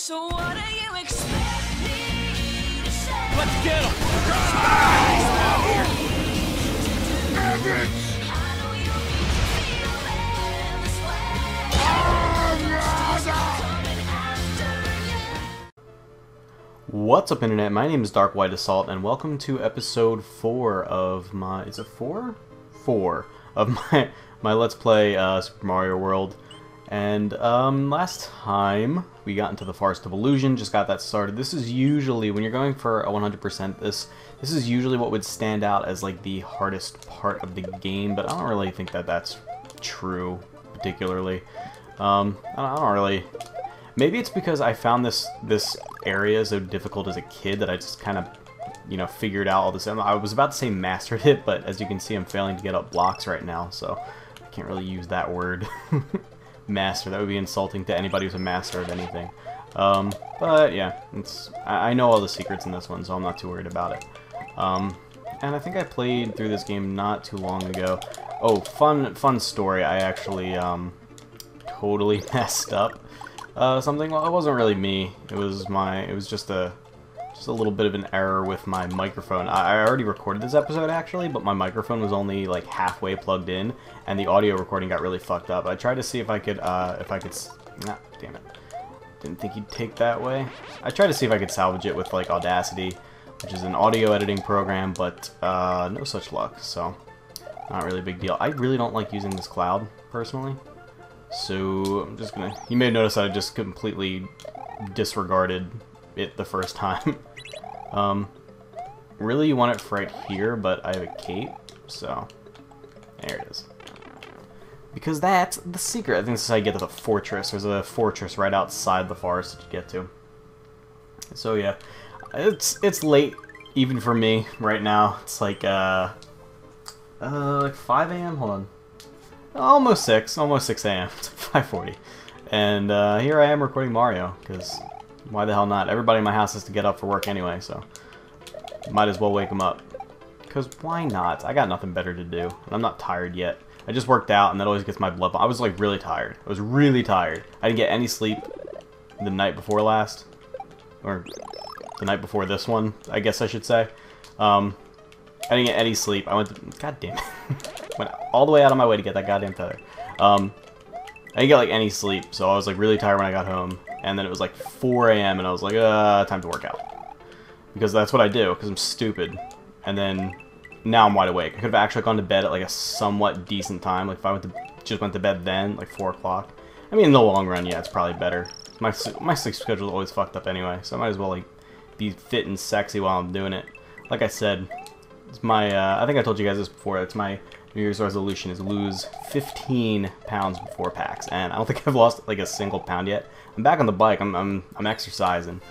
So what do you expect me to say? Let's get him! I know you feel this way. Coming after you. What's up, Internet? My name is Dark White Assault, and welcome to episode 4 of my... Is it 4? 4 of my Let's Play Super Mario World. And last time we got into the Forest of Illusion, just got that started. This is usually, when you're going for a 100%, this is usually what would stand out as like the hardest part of the game, but I don't really think that that's true, particularly. I don't really... Maybe it's because I found this area so difficult as a kid that I just kind of, you know, figured out all this. I was about to say mastered it, but as you can see, I'm failing to get up blocks right now, so I can't really use that word. Master, that would be insulting to anybody who's a master of anything. But yeah, I know all the secrets in this one, so I'm not too worried about it. And I think I played through this game not too long ago. Oh, fun story. I actually totally messed up something. Well, it wasn't really me. It was just a little bit of an error with my microphone. I already recorded this episode actually, but my microphone was only like halfway plugged in, and the audio recording got really fucked up. I tried to see if I could, nah, damn it. Didn't think he'd take that way. I tried to see if I could salvage it with like Audacity, which is an audio editing program, but no such luck, so not really a big deal. I really don't like using this cloud, personally. So I'm just gonna, you may notice that I just completely disregarded it the first time. Really you want it right here, but I have a cape, so there it is. Because that's the secret. I think this is how you get to the fortress. There's a fortress right outside the forest that you get to. So yeah, it's late even for me right now. It's like 5 a.m. Hold on, almost 6 a.m. It's 5:40, and here I am recording Mario because. Why the hell not? Everybody in my house has to get up for work anyway, so might as well wake them up. Because why not? I got nothing better to do. And I'm not tired yet. I just worked out, and that always gets my blood pumping. I was like really tired. I was really tired. I didn't get any sleep the night before last. Or the night before this one, I guess I should say. I didn't get any sleep. I went to... God damn it. Went all the way out of my way to get that goddamn feather. I didn't get like any sleep, so I was like really tired when I got home. And then it was like 4 a.m. and I was like, time to work out. Because that's what I do, because I'm stupid. And then, now I'm wide awake. I could have actually gone to bed at like a somewhat decent time. Like if I just went to bed then, like 4 o'clock. I mean, in the long run, yeah, it's probably better. My sleep schedule is always fucked up anyway, so I might as well like be fit and sexy while I'm doing it. Like I said, it's my, I think I told you guys this before, it's my New Year's resolution is lose 15 pounds before PAX, and I don't think I've lost like a single pound yet. I'm back on the bike. I'm exercising,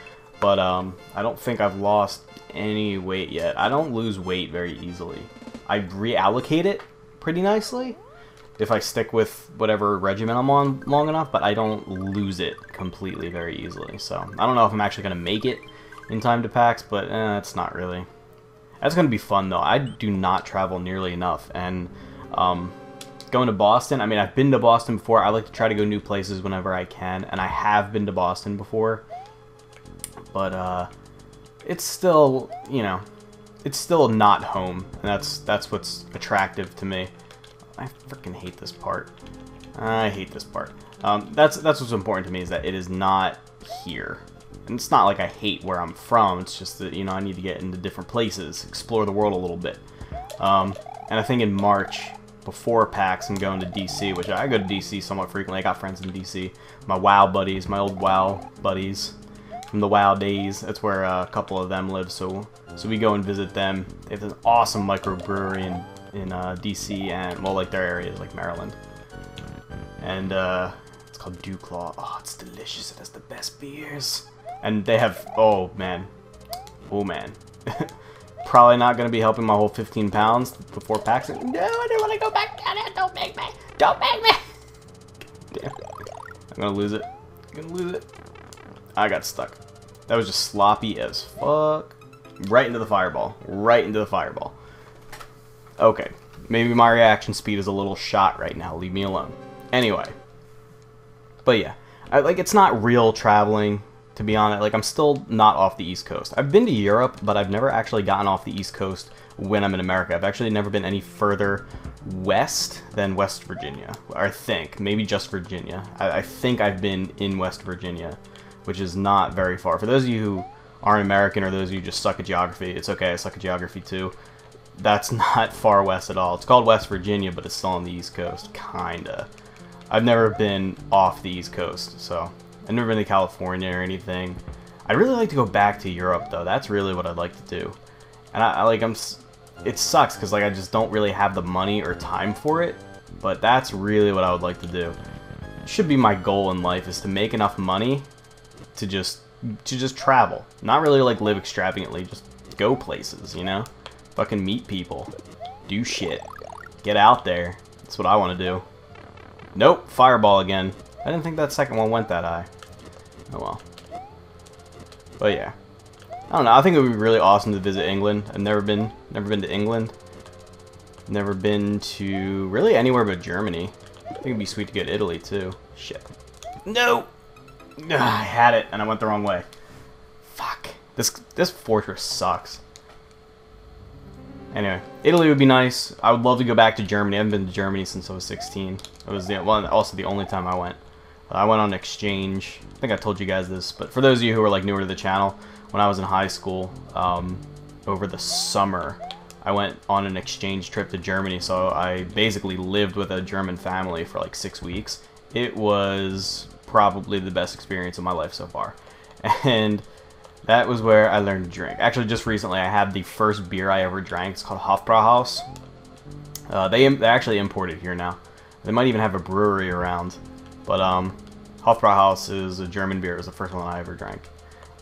but I don't think I've lost any weight yet. I don't lose weight very easily. I reallocate it pretty nicely if I stick with whatever regimen I'm on long enough, but I don't lose it completely very easily. So I don't know if I'm actually gonna make it in time to PAX, but it's not really. That's gonna be fun though. I do not travel nearly enough, and going to Boston, I mean, I've been to Boston before. I like to try to go new places whenever I can, and I have been to Boston before. But, it's still, you know, it's still not home, and that's what's attractive to me. I freaking hate this part. I hate this part. That's what's important to me, is that it is not here. And it's not like I hate where I'm from, it's just that, you know, I need to get into different places, explore the world a little bit. And I think in March, before PAX, I'm going to DC, which I go to DC somewhat frequently. I got friends in DC. My WoW buddies, my old WoW buddies from the WoW days. That's where a couple of them live, so we go and visit them. They have an awesome microbrewery in DC and, well, like their areas, like Maryland. And it's called Dewclaw. Oh, it's delicious. It has the best beers. And they have, oh man. Probably not going to be helping my whole 15 pounds before PAX. No, I don't want to go back down there. Don't make me. Don't make me. Damn. I'm going to lose it. I'm going to lose it. I got stuck. That was just sloppy as fuck. Right into the fireball. Right into the fireball. Okay. Maybe my reaction speed is a little shot right now. Leave me alone. Anyway. But yeah. Like, it's not real traveling. to be honest. Like, I'm still not off the East Coast. I've been to Europe, but I've never actually gotten off the East Coast when I'm in America. I've actually never been any further west than West Virginia. I think. Maybe just Virginia. I think I've been in West Virginia, which is not very far. For those of you who aren't American or those of you who just suck at geography, it's okay. I suck at geography too. That's not far west at all. It's called West Virginia, but it's still on the East Coast. Kinda. I've never been off the East Coast, so I've never been to California or anything. I'd really like to go back to Europe, though. That's really what I'd like to do. And it sucks because like I just don't really have the money or time for it, but that's really what I would like to do. It should be my goal in life, is to make enough money to just travel. Not really like live extravagantly, just go places, you know? Fucking meet people. Do shit. Get out there. That's what I want to do. Nope, fireball again. I didn't think that second one went that high. Oh well. But yeah. I don't know, I think it would be really awesome to visit England. I've never been to England. Never been to really anywhere but Germany. I think it'd be sweet to go to Italy too. Shit. No! Ugh, I had it and I went the wrong way. Fuck. This fortress sucks. Anyway, Italy would be nice. I would love to go back to Germany. I haven't been to Germany since I was 16. It was also the only time I went. I went on exchange. I think I told you guys this, but for those of you who are like newer to the channel, when I was in high school, over the summer, I went on an exchange trip to Germany. So I basically lived with a German family for like 6 weeks. It was probably the best experience of my life so far, and that was where I learned to drink. Actually, just recently, I had the first beer I ever drank. It's called Hofbrauhaus. They actually import it here now. They might even have a brewery around. But Hofbrauhaus is a German beer. It was the first one I ever drank.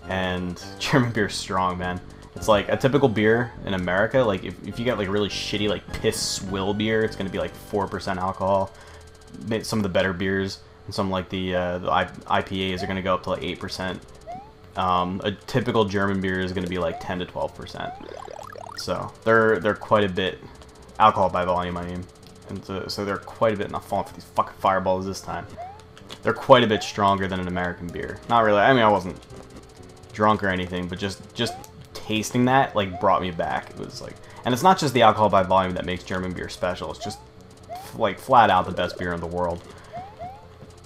And German beer is strong, man. It's like a typical beer in America. Like if you get like really shitty like piss swill beer, it's going to be like 4% alcohol. Some of the better beers and some like the IPAs are going to go up to like 8%. A typical German beer is going to be like 10 to 12%. So they're quite a bit, alcohol by volume I mean, and so they're quite a bit, not falling for these fucking fireballs this time. They're quite a bit stronger than an American beer. Not really, I mean I wasn't drunk or anything, but just tasting that like brought me back. It was like, and it's not just the alcohol by volume that makes German beer special, it's just like flat out the best beer in the world.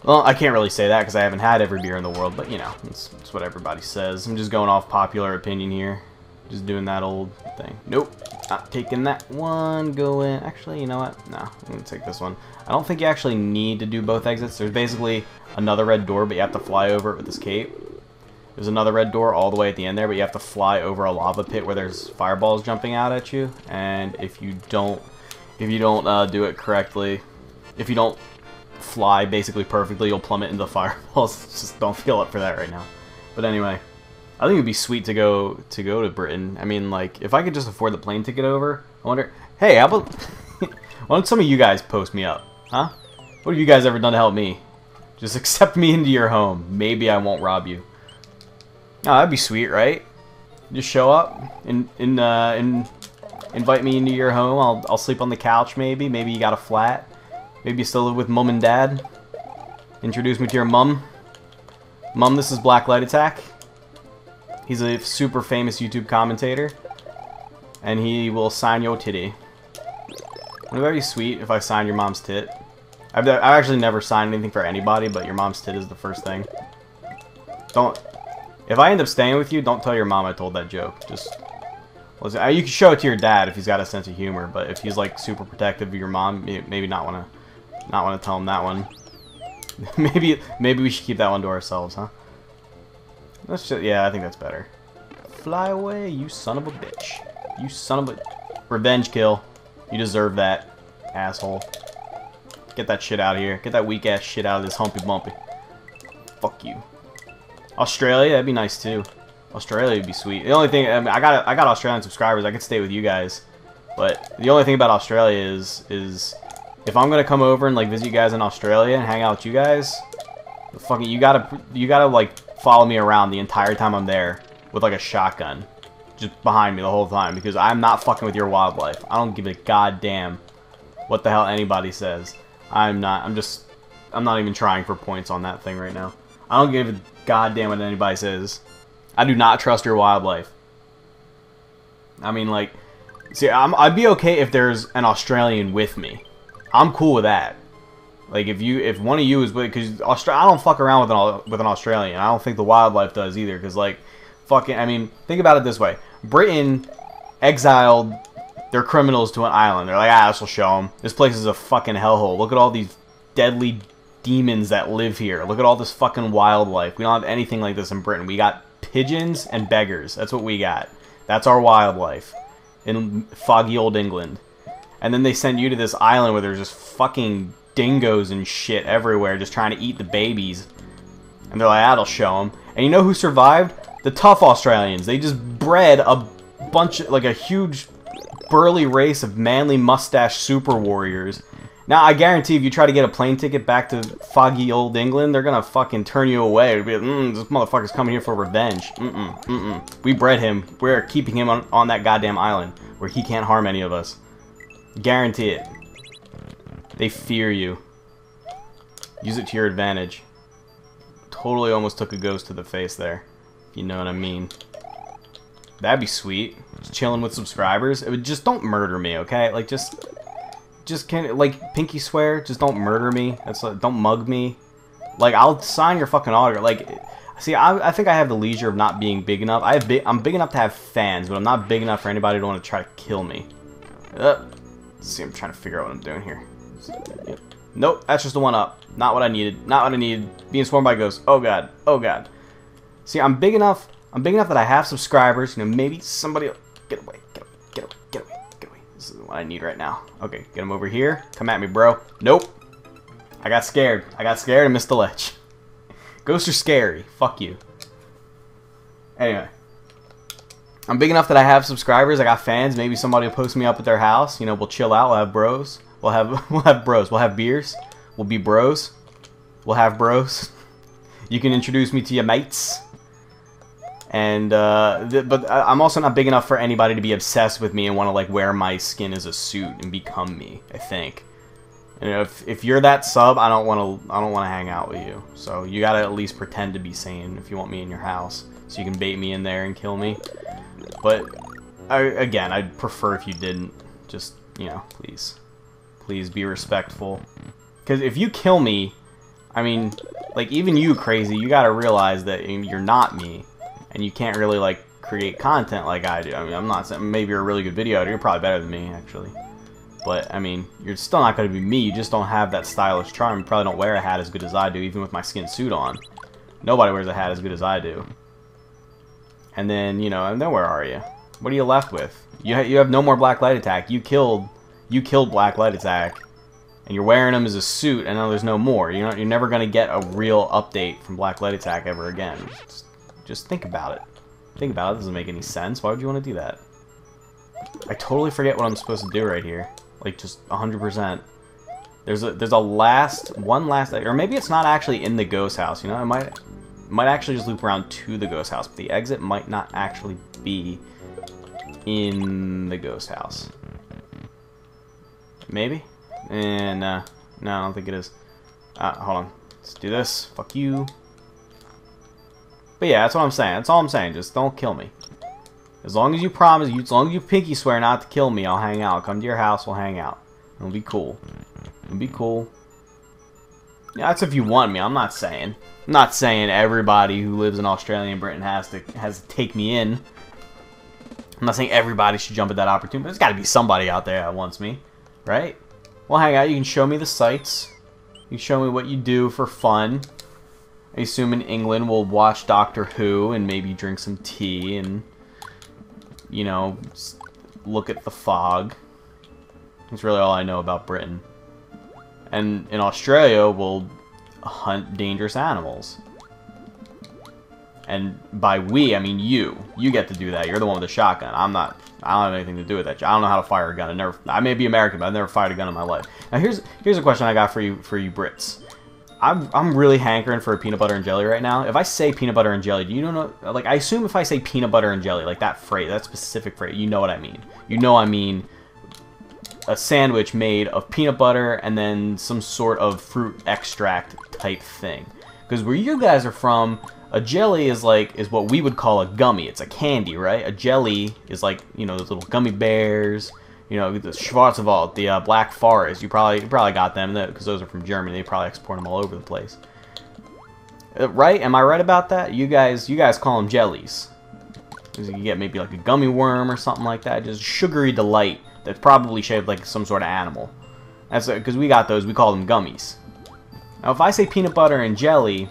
Well, I can't really say that because I haven't had every beer in the world, but you know, it's what everybody says. I'm just going off popular opinion here. Just doing that old thing. Nope, not taking that one. Going, actually, you know what? No, I'm going to take this one. I don't think you actually need to do both exits. There's basically another red door, but you have to fly over it with this cape. There's another red door all the way at the end there, but you have to fly over a lava pit where there's fireballs jumping out at you. And if you don't do it correctly, if you don't fly basically perfectly, you'll plummet into the fireballs. Just don't feel up for that right now. But anyway, I think it'd be sweet to go to Britain. I mean, like, if I could just afford the plane ticket over, I wonder, hey, how about why don't some of you guys post me up, huh? What have you guys ever done to help me? Just accept me into your home. Maybe I won't rob you. Oh, that'd be sweet, right? Just show up and invite me into your home. I'll sleep on the couch maybe. Maybe you got a flat. Maybe you still live with mom and dad. Introduce me to your mom. Mom, this is BlackLightAttack. He's a super famous YouTube commentator. And he will sign your titty. Wouldn't that be sweet if I signed your mom's tit? I've actually never signed anything for anybody, but your mom's tit is the first thing. If I end up staying with you, don't tell your mom I told that joke. Just, listen, you can show it to your dad if he's got a sense of humor, but if he's like super protective of your mom, maybe not want to tell him that one. maybe we should keep that one to ourselves, huh? Yeah, I think that's better. Fly away, you son of a bitch. You son of a... Revenge kill. You deserve that, asshole. Get that shit out of here. Get that weak-ass shit out of this humpy bumpy. Fuck you. Australia, that'd be nice, too. Australia would be sweet. The only thing... I mean, I got Australian subscribers. I could stay with you guys. But the only thing about Australia is if I'm gonna come over and, like, visit you guys in Australia and hang out with you guys, fucking... You gotta, like, follow me around the entire time I'm there with, like, a shotgun. Just behind me the whole time, because I'm not fucking with your wildlife. I don't give a goddamn what the hell anybody says. I'm not even trying for points on that thing right now. I don't give a goddamn what anybody says. I do not trust your wildlife. I mean, like, see, I'd be okay if there's an Australian with me. I'm cool with that. Like, if one of you is with, because I don't fuck around with an Australian. I don't think the wildlife does either, because, like, fucking, I mean, think about it this way. Britain exiled their criminals to an island. They're like, this will show them. This place is a fucking hellhole. Look at all these deadly demons that live here. Look at all this fucking wildlife. We don't have anything like this in Britain. We got pigeons and beggars. That's what we got. That's our wildlife in foggy old England. And then they send you to this island where there's just fucking dingoes and shit everywhere just trying to eat the babies. And they're like, that'll show them. And you know who survived? The tough Australians. They just bred a bunch of, like, a huge burly race of manly mustache super warriors. Now, I guarantee if you try to get a plane ticket back to foggy old England, they're gonna fucking turn you away. It'll be like, this motherfucker's coming here for revenge. We bred him. We're keeping him on that goddamn island where he can't harm any of us. Guarantee it. They fear you. Use it to your advantage. Totally almost took a ghost to the face there. If you know what I mean. That'd be sweet. Just chilling with subscribers. It would just don't murder me, okay? Like, just can't, like, pinky swear. Just don't murder me. That's like, don't mug me. Like, I'll sign your fucking autograph. Like, see, I think I have the leisure of not being big enough. I'm big enough to have fans, but I'm not big enough for anybody to want to try to kill me. Let's see, I'm trying to figure out what I'm doing here. Yep. Nope, that's just the one up. Not what I needed. Not what I needed. Being swarmed by ghosts. Oh god. Oh god. See, I'm big enough. I'm big enough that I have subscribers. You know, maybe somebody will get away. Get away. Get away. Get away. Get away. This is what I need right now. Okay, get him over here. Come at me, bro. Nope. I got scared. I got scared and missed the ledge. Ghosts are scary. Fuck you. Anyway. I'm big enough that I have subscribers. I got fans. Maybe somebody will post me up at their house. You know, we'll chill out. We'll have bros. We'll have bros. We'll have beers. We'll be bros. We'll have bros. You can introduce me to your mates. And but I'm also not big enough for anybody to be obsessed with me and want to like wear my skin as a suit and become me. I think. You know, if you're that sub, I don't want to hang out with you. So you gotta at least pretend to be sane if you want me in your house, so you can bait me in there and kill me. But again, I'd prefer if you didn't. Just, you know, please be respectful. Because if you kill me, I mean, like, even you, crazy, you gotta realize that you're not me. And you can't really, like, create content like I do. I mean, I'm not saying, maybe you're a really good video editor. You're probably better than me, actually. But, I mean, you're still not gonna be me. You just don't have that stylish charm. You probably don't wear a hat as good as I do, even with my skin suit on. Nobody wears a hat as good as I do. And then, you know, and then where are you? What are you left with? You have no more BlackLightAttack. You killed BlackLightAttack. And you're wearing him as a suit, and now there's no more. You're never going to get a real update from BlackLightAttack ever again. Just think about it. Think about it. It doesn't make any sense. Why would you want to do that? I totally forget what I'm supposed to do right here. Like, just 100%. There's a one last, or maybe it's not actually in the ghost house. You know, it might actually just loop around to the ghost house, but the exit might not actually be in the ghost house. Maybe? And no, I don't think it is. Hold on. Let's do this. Fuck you. But yeah, that's what I'm saying. That's all I'm saying. Just don't kill me. As long as you promise, as long as you pinky swear not to kill me, I'll hang out. I'll come to your house, we'll hang out. It'll be cool. It'll be cool. Yeah, that's if you want me. I'm not saying everybody who lives in Australia and Britain has to take me in. I'm not saying everybody should jump at that opportunity, but there's got to be somebody out there that wants me, right? We'll hang out. You can show me the sights. You can show me what you do for fun. I assume in England we'll watch Doctor Who and maybe drink some tea and, you know, look at the fog. That's really all I know about Britain. And in Australia, we'll hunt dangerous animals. And by we, I mean you. You get to do that. You're the one with the shotgun. I don't have anything to do with that. I don't know how to fire a gun. I may be American, but I've never fired a gun in my life. Now here's a question I got for you Brits. I'm really hankering for a peanut butter and jelly right now. If I say peanut butter and jelly, do you know, like, I assume if I say peanut butter and jelly, like that phrase, that specific phrase, you know what I mean. You know I mean a sandwich made of peanut butter and then some sort of fruit extract type thing. Because where you guys are from, a jelly is what we would call a gummy. It's a candy, right? A jelly is like, you know, those little gummy bears. You know, the Schwarzwald, the Black Forest. You probably got them because those are from Germany. They probably export them all over the place. Right? Am I right about that? You guys call them jellies. You get maybe like a gummy worm or something like that. Just sugary delight that's probably shaped like some sort of animal. That's because we got those. We call them gummies. Now, if I say peanut butter and jelly,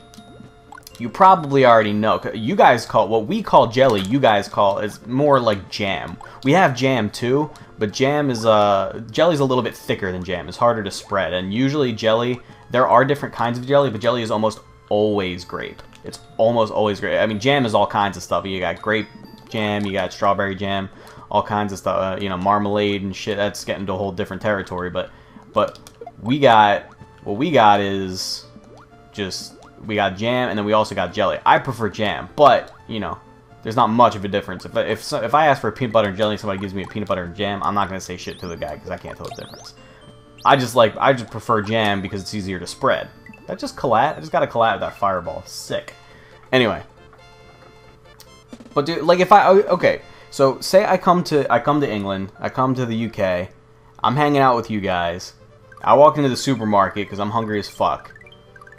you probably already know. You guys call what we call jelly. You guys call is more like jam. We have jam too, but jam is jelly's a little bit thicker than jam. It's harder to spread, and usually jelly. There are different kinds of jelly, but jelly is almost always grape. It's almost always grape. I mean, jam is all kinds of stuff. You got grape jam, you got strawberry jam, all kinds of stuff. You know, marmalade and shit. That's getting to a whole different territory. But we got what we got is just we got jam, and then we also got jelly. I prefer jam, but you know, there's not much of a difference. If I ask for peanut butter and jelly, and somebody gives me a peanut butter and jam, I'm not gonna say shit to the guy because I can't tell the difference. I just prefer jam because it's easier to spread. That just collat. I just got to collat with that fireball. Sick. Anyway. But dude, like if okay, so say I come to England, I come to the UK, I'm hanging out with you guys. I walk into the supermarket because I'm hungry as fuck,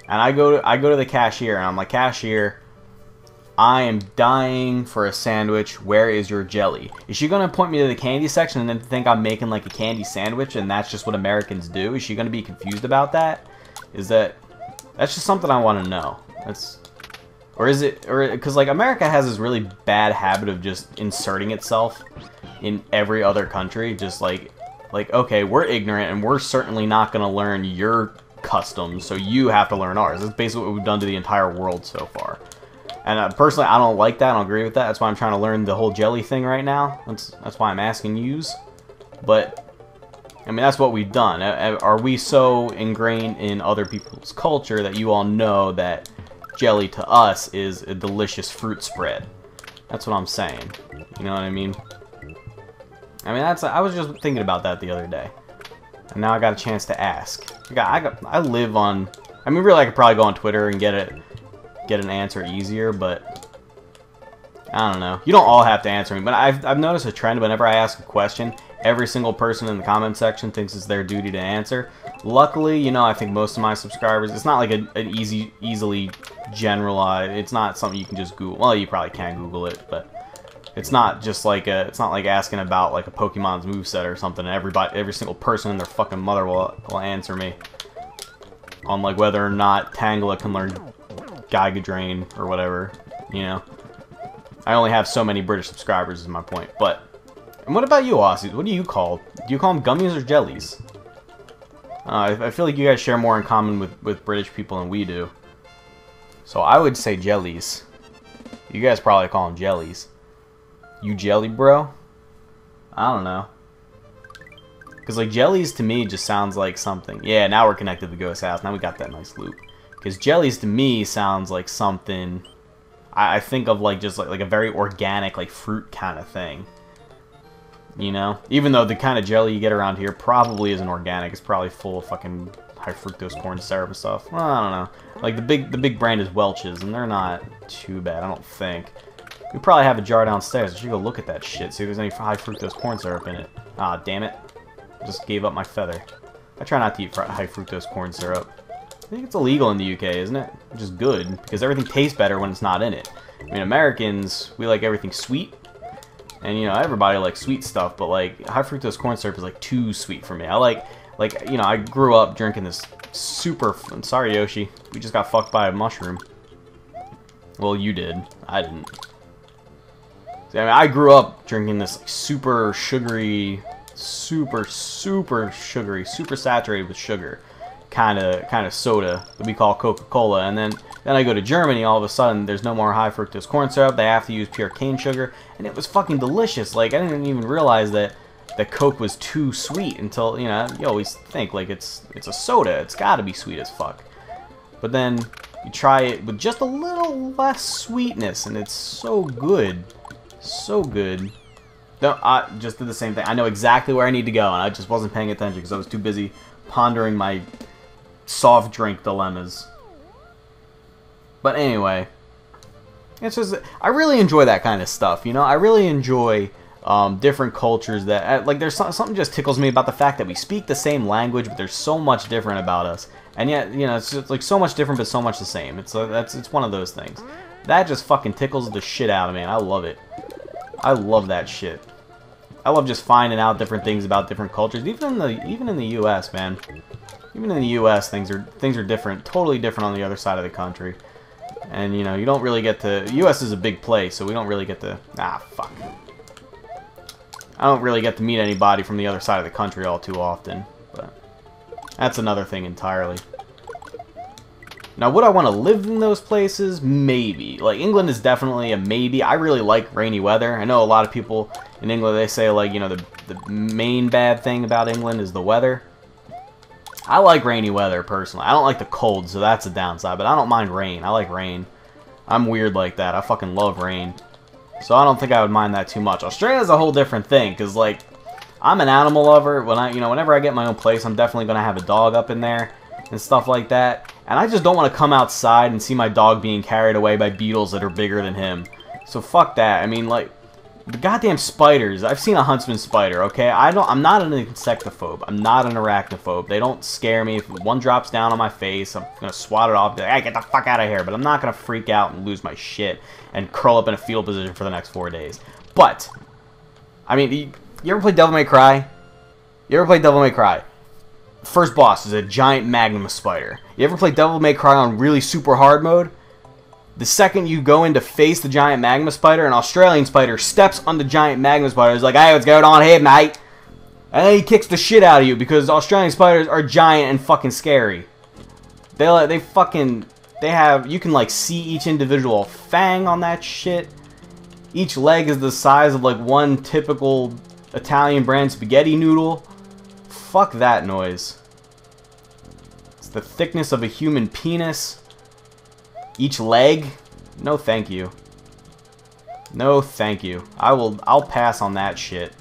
and I go to the cashier and I'm like, cashier, I am dying for a sandwich. Where is your jelly? Is she gonna point me to the candy section and then think I'm making like a candy sandwich and that's just what Americans do? Is she gonna be confused about that? That's just something I want to know. Because like America has this really bad habit of just inserting itself in every other country. Just like okay, we're ignorant and we're certainly not going to learn your customs, so you have to learn ours. That's basically what we've done to the entire world so far. And personally, I don't like that. I don't agree with that. That's why I'm trying to learn the whole jelly thing right now. That's why I'm asking yous. But I mean, that's what we've done. Are we so ingrained in other people's culture that you all know that jelly to us is a delicious fruit spread? That's what I'm saying. You know what I mean? I mean, I was just thinking about that the other day, and now I got a chance to ask. I live on. I mean, really, I could probably go on Twitter and get an answer easier, but I don't know. You don't all have to answer me, but I've noticed a trend. Whenever I ask a question, every single person in the comment section thinks it's their duty to answer. Luckily, you know, I think most of my subscribers, it's not like an easily generalized. It's not something you can just Google. Well, you probably can Google it, but it's not just like it's not like asking about like a Pokemon's moveset or something. And every single person and their fucking mother will answer me on like whether or not Tangela can learn Giga Drain or whatever. You know, I only have so many British subscribers is my point. But and what about you, Aussies? What do you call? Do you call them gummies or jellies? I feel like you guys share more in common with British people than we do. So I would say jellies. You guys probably call them jellies. You jelly, bro? I don't know. Because like jellies to me just sounds like something. Yeah, now we're connected to the ghost house. Now we got that nice loop. Because jellies to me sounds like something. I think of like just like a very organic like fruit kind of thing. You know, even though the kind of jelly you get around here probably isn't organic, it's probably full of fucking high fructose corn syrup and stuff. Well, I don't know. Like the big brand is Welch's, and they're not too bad, I don't think. We probably have a jar downstairs. I should go look at that shit, see if there's any high fructose corn syrup in it. Ah, damn it! Just gave up my feather. I try not to eat high fructose corn syrup. I think it's illegal in the UK, isn't it? Which is good because everything tastes better when it's not in it. I mean, Americans, we like everything sweet. And, you know, everybody likes sweet stuff, but, like, high fructose corn syrup is, like, too sweet for me. I like, you know, I grew up drinking this super... Sorry, Yoshi. We just got fucked by a mushroom. Well, you did. I didn't. See, I mean, I grew up drinking this like, super sugary, super sugary, super saturated with sugar kind of soda that we call Coca-Cola. And then I go to Germany, all of a sudden there's no more high fructose corn syrup. They have to use pure cane sugar, and it was fucking delicious. Like, I didn't even realize that Coke was too sweet until, you know, you always think like it's a soda, it's got to be sweet as fuck. But then you try it with just a little less sweetness, and it's so good, so good. No, I just did the same thing. I know exactly where I need to go, and I just wasn't paying attention because I was too busy pondering my soft drink dilemmas. But anyway, it's just, I really enjoy that kind of stuff, you know? I really enjoy different cultures that, like, there's something just tickles me about the fact that we speak the same language, but there's so much different about us. And yet, you know, it's just like so much different, but so much the same. It's one of those things. That just fucking tickles the shit out of me, and I love it. I love that shit. I love just finding out different things about different cultures, even in the U.S., man. Even in the U.S., things are different, totally different on the other side of the country. And you know, you don't really get to. U.S. is a big place, so we don't really get to. Ah, fuck. I don't really get to meet anybody from the other side of the country all too often, but that's another thing entirely. Now, would I want to live in those places? Maybe. Like, England is definitely a maybe. I really like rainy weather. I know a lot of people in England, they say, like, you know, the main bad thing about England is the weather. I like rainy weather, personally. I don't like the cold, so that's a downside, but I don't mind rain. I like rain. I'm weird like that. I fucking love rain. So I don't think I would mind that too much. Australia's a whole different thing, because, like, I'm an animal lover. Whenever I get my own place, I'm definitely going to have a dog up in there and stuff like that. And I just don't want to come outside and see my dog being carried away by beetles that are bigger than him. So fuck that. I mean, like, the goddamn spiders. I've seen a huntsman spider, okay? I'm not an insectophobe. I'm not an arachnophobe. They don't scare me. If one drops down on my face, I'm going to swat it off. Be like, hey, get the fuck out of here. But I'm not going to freak out and lose my shit and curl up in a fetal position for the next 4 days. But, I mean, you ever play Devil May Cry? You ever play Devil May Cry? First boss is a giant magnum spider. You ever play Devil May Cry on really super hard mode? The second you go in to face the giant magma spider, an Australian spider steps on the giant magma spider. He's like, hey, what's going on here, mate? And then he kicks the shit out of you because Australian spiders are giant and fucking scary. You can like see each individual fang on that shit. Each leg is the size of like one typical Italian brand spaghetti noodle. Fuck that noise. It's the thickness of a human penis. Each leg? No thank you. No thank you. I'll pass on that shit.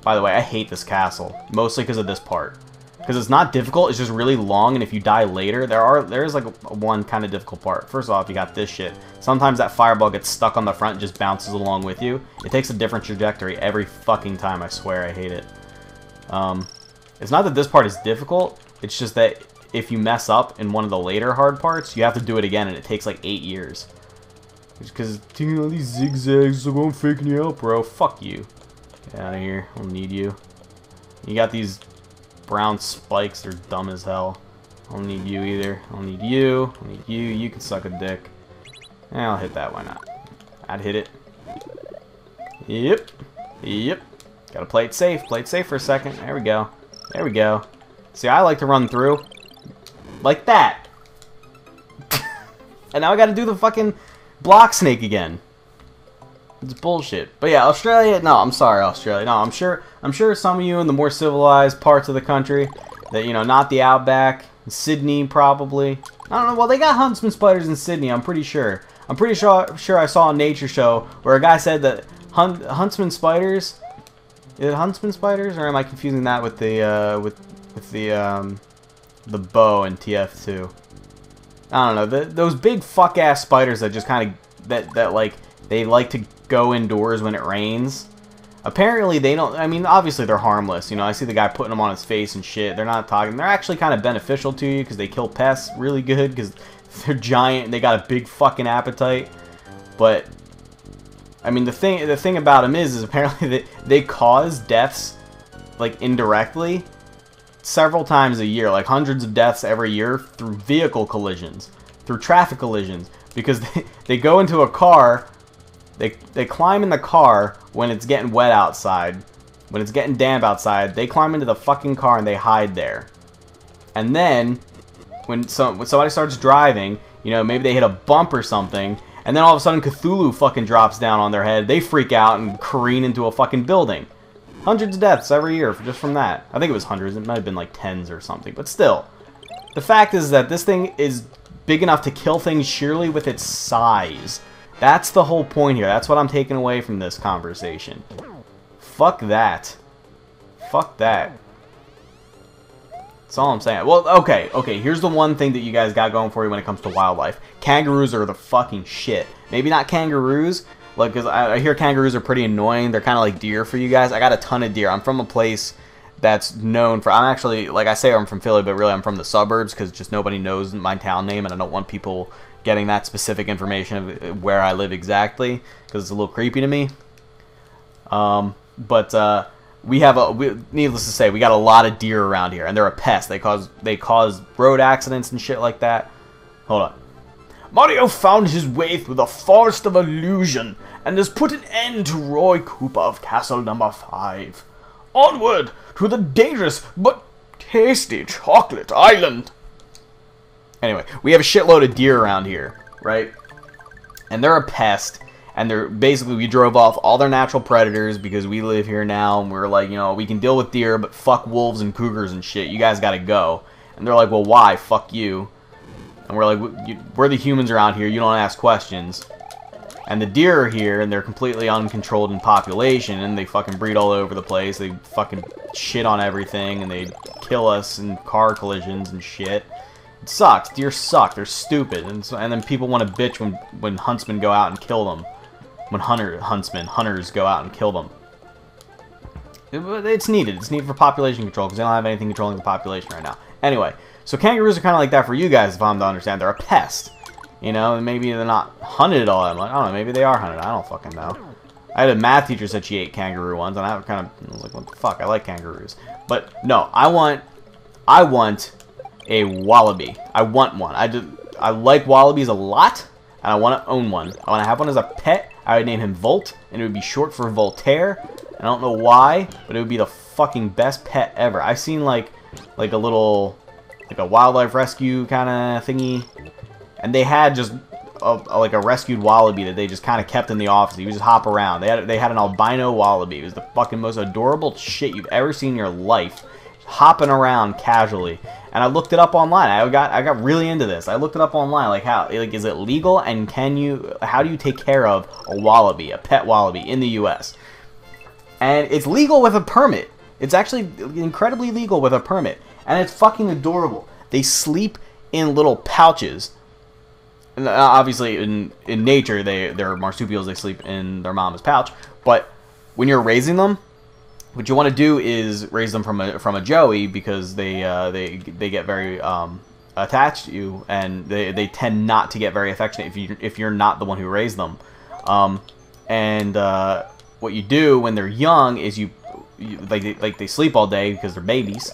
By the way, I hate this castle. Mostly because of this part. Because it's not difficult, it's just really long, and if you die later, there is like one kind of difficult part. First off, you got this shit. Sometimes that fireball gets stuck on the front and just bounces along with you. It takes a different trajectory every fucking time, I swear, I hate it. It's not that this part is difficult, it's just that if you mess up in one of the later hard parts, you have to do it again, and it takes like 8 years. It's because, you know, these zigzags are going faking you out, bro. Fuck you. Get out of here. I don't need you. You got these brown spikes, they're dumb as hell. I don't need you either. I don't need you. I don't need you. You can suck a dick. I'll hit that, why not? I'd hit it. Yep. Yep. Gotta play it safe. Play it safe for a second. There we go. There we go. See, I like to run through. Like that. And now I gotta do the fucking block snake again. It's bullshit. But yeah, Australia, no, I'm sorry, Australia. No, I'm sure some of you in the more civilized parts of the country that, you know, not the outback, Sydney probably. I don't know, well, they got huntsman spiders in Sydney, I'm pretty sure. I'm pretty sure I saw a nature show where a guy said that huntsman spiders, is it huntsman spiders, or am I confusing that with the bow in TF2? I don't know, those big fuck ass spiders that just kind of that like they like to go indoors when it rains. Apparently they don't, I mean, obviously they're harmless, you know, I see the guy putting them on his face and shit. They're not talking, they're actually kind of beneficial to you because they kill pests really good because they're giant and they got a big fucking appetite. But I mean, the thing about them is apparently that they cause deaths like indirectly several times a year, like hundreds of deaths every year through vehicle collisions, through traffic collisions, because they go into a car, they climb in the car when it's getting wet outside, when it's getting damp outside, they climb into the fucking car and they hide there. And then when somebody starts driving, you know, maybe they hit a bump or something, and then all of a sudden Cthulhu fucking drops down on their head, they freak out and careen into a fucking building. Hundreds of deaths every year just from that. I think it was hundreds, it might have been like tens or something, but still. The fact is that this thing is big enough to kill things sheerly with its size. That's the whole point here. That's what I'm taking away from this conversation. Fuck that. Fuck that. That's all I'm saying. Well, okay, here's the one thing that you guys got going for you when it comes to wildlife. Kangaroos are the fucking shit. Maybe not kangaroos, like, because I hear kangaroos are pretty annoying. They're kind of like deer for you guys. I got a ton of deer. I'm from a place that's known for... I'm actually, like I say, I'm from Philly, but really I'm from the suburbs, because just nobody knows my town name, and I don't want people getting that specific information of where I live exactly, because it's a little creepy to me. We have needless to say, we got a lot of deer around here, and they're a pest. They cause road accidents and shit like that. Hold on. Mario found his way through the forest of illusion and has put an end to Roy Koopa of Castle Number 5. Onward to the dangerous but tasty Chocolate Island. Anyway, we have a shitload of deer around here, right? And they're a pest. And they're basically, we drove off all their natural predators because we live here now, and we're like, you know, we can deal with deer, but fuck wolves and cougars and shit. You guys gotta go. And they're like, well, why? Fuck you. And we're like, we're the humans around here. You don't ask questions. And the deer are here, and they're completely uncontrolled in population, and they fucking breed all over the place. They fucking shit on everything, and they kill us in car collisions and shit. It sucks. Deer suck. They're stupid. And then people want to bitch when huntsmen go out and kill them. When hunters go out and kill them. It's needed. It's needed for population control, because they don't have anything controlling the population right now. Anyway, so kangaroos are kind of like that for you guys, if I'm to understand. They're a pest. You know, and maybe they're not hunted all that much. I don't know, maybe they are hunted. I don't fucking know. I had a math teacher said she ate kangaroo once, and I was like, what the fuck? I like kangaroos. But, no, I want a wallaby. I want one. I like wallabies a lot, and I want to own one. I want to have one as a pet. I would name him Volt, and it would be short for Voltaire. I don't know why, but it would be the fucking best pet ever. I've seen like a little, like a wildlife rescue kind of thingy, and they had just like a rescued wallaby that they just kind of kept in the office. He would just hop around. They had an albino wallaby. It was the fucking most adorable shit you've ever seen in your life, hopping around casually. And I looked it up online. I got really into this. I looked it up online, like is it legal, and how do you take care of a wallaby, a pet wallaby in the US? And it's legal with a permit. It's actually incredibly legal with a permit, and it's fucking adorable. They sleep in little pouches. And obviously, in nature, they're marsupials. They sleep in their mama's pouch. But when you're raising them, what you want to do is raise them from a joey, because they get very attached to you, and they tend not to get very affectionate if you're not the one who raised them. What you do when they're young is they sleep all day because they're babies,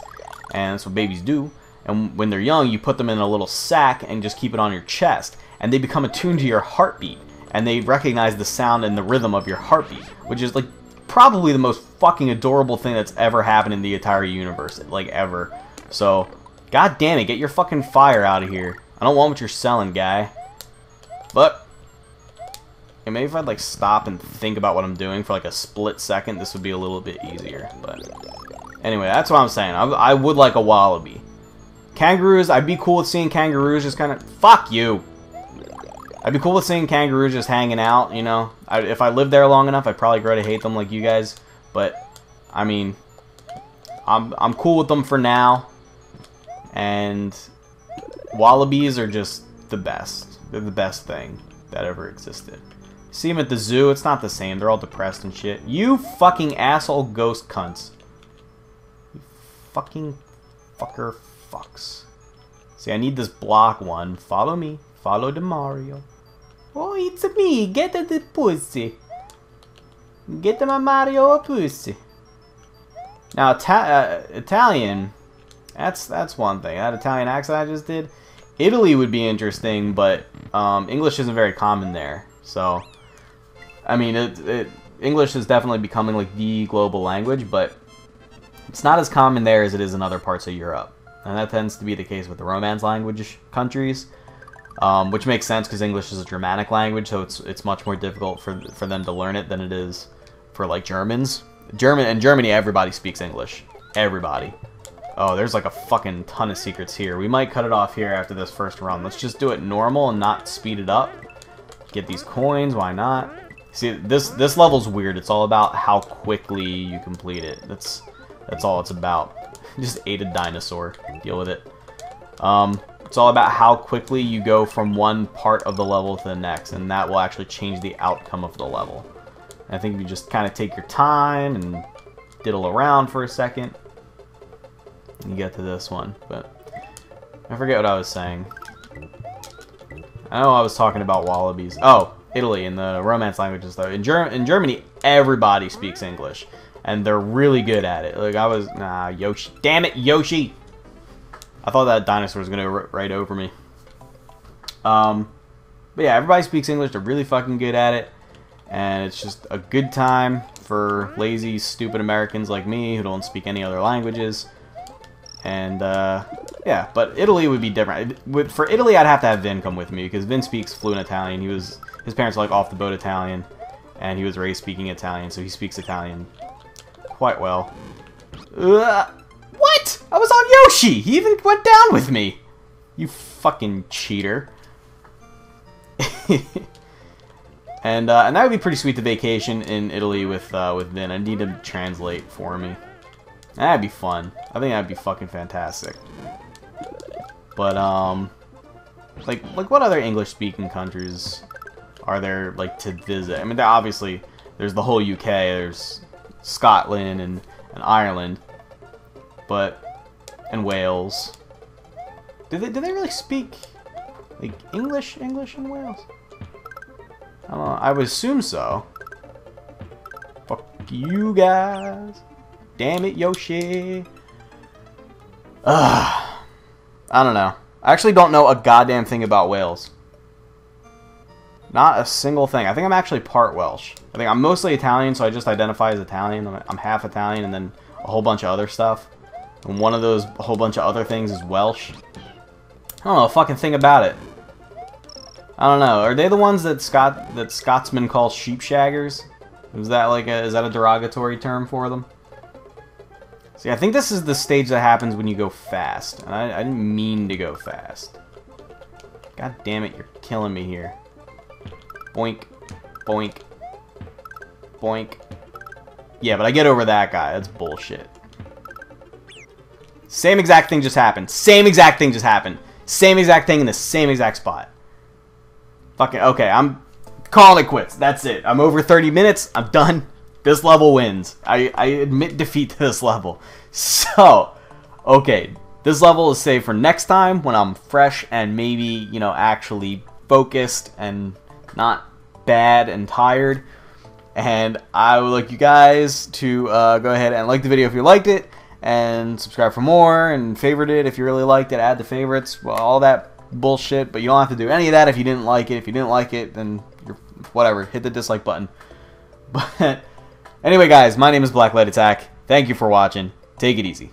and that's what babies do. And when they're young, you put them in a little sack and just keep it on your chest, and they become attuned to your heartbeat, and they recognize the sound and the rhythm of your heartbeat, which is like probably the most fucking adorable thing that's ever happened in the entire universe, like ever. So, god damn it, get your fucking fire out of here. I don't want what you're selling, guy. But maybe if I'd like stop and think about what I'm doing for like a split second, this would be a little bit easier. But anyway, that's what I'm saying. I would like a wallaby. Kangaroos, I'd be cool with seeing kangaroos just kind of... Fuck you! I'd be cool with seeing kangaroos just hanging out, you know? If I lived there long enough, I'd probably grow to hate them like you guys. But, I mean, I'm cool with them for now. And wallabies are just the best. They're the best thing that ever existed. See them at the zoo, it's not the same. They're all depressed and shit. You fucking asshole ghost cunts. You fucking fucker fucks. See, I need this block one. Follow me. Follow the Mario. Oh, it's me. Get the pussy. Get my Mario a pussy. Now, Italian, that's one thing. That Italian accent I just did. Italy would be interesting, but English isn't very common there. So, I mean, English is definitely becoming like the global language, but it's not as common there as it is in other parts of Europe. And that tends to be the case with the Romance language countries. Which makes sense because English is a Germanic language, so it's much more difficult for them to learn it than it is for like Germans. In Germany, everybody speaks English. Everybody. Oh, there's like a fucking ton of secrets here. We might cut it off here after this first run. Let's just do it normal and not speed it up. Get these coins, why not? See, this level's weird. It's all about how quickly you complete it. That's all it's about. Just ate a dinosaur. Deal with it. It's all about how quickly you go from one part of the level to the next, and that will actually change the outcome of the level. And I think if you just kind of take your time and diddle around for a second, you get to this one. But I forget what I was saying. I know I was talking about wallabies. Oh, Italy and the Romance languages, though. In Germany, everybody speaks English, and they're really good at it. Like, Yoshi. Damn it, Yoshi! I thought that dinosaur was going to go right over me. But yeah, everybody speaks English. They're really fucking good at it. And it's just a good time for lazy, stupid Americans like me who don't speak any other languages. And, yeah, but Italy would be different. For Italy, I'd have to have Vin come with me, because Vin speaks fluent Italian. His parents are, like, off-the-boat Italian, and he was raised speaking Italian, so he speaks Italian quite well. What? I was on Yoshi! He even went down with me! You fucking cheater. And that would be pretty sweet to vacation in Italy with Vin. I need him to translate for me. That'd be fun. I think that'd be fucking fantastic. But, like what other English-speaking countries are there, like, to visit? I mean, obviously, there's the whole UK, there's Scotland and Ireland, and Wales. Do they really speak, like, English in Wales? I don't know, I would assume so. Fuck you guys. Damn it, Yoshi. I don't know. I actually don't know a goddamn thing about Wales. Not a single thing. I think I'm actually part Welsh. I think I'm mostly Italian, so I just identify as Italian. I'm half Italian and then a whole bunch of other stuff. And one of those whole bunch of other things is Welsh. I don't know a fucking thing about it. I don't know. Are they the ones that Scotsmen call sheepshaggers? Is that a derogatory term for them? See, I think this is the stage that happens when you go fast. And I didn't mean to go fast. God damn it, you're killing me here. Boink. Boink. Boink. Yeah, but I get over that guy. That's bullshit. Same exact thing just happened. Same exact thing just happened. Same exact thing in the same exact spot. Fucking, okay, I'm calling it quits. That's it. I'm over 30 minutes. I'm done. This level wins. I admit defeat to this level. So, okay, this level is saved for next time when I'm fresh and maybe, you know, actually focused and not bad and tired. And I would like you guys to go ahead and like the video if you liked it, and subscribe for more, and favorite it if you really liked it, add the favorites, well, all that bullshit. But you don't have to do any of that if you didn't like it. If you didn't like it, then you're, whatever, hit the dislike button. But anyway, guys, my name is BlackLightAttack. Thank you for watching. Take it easy.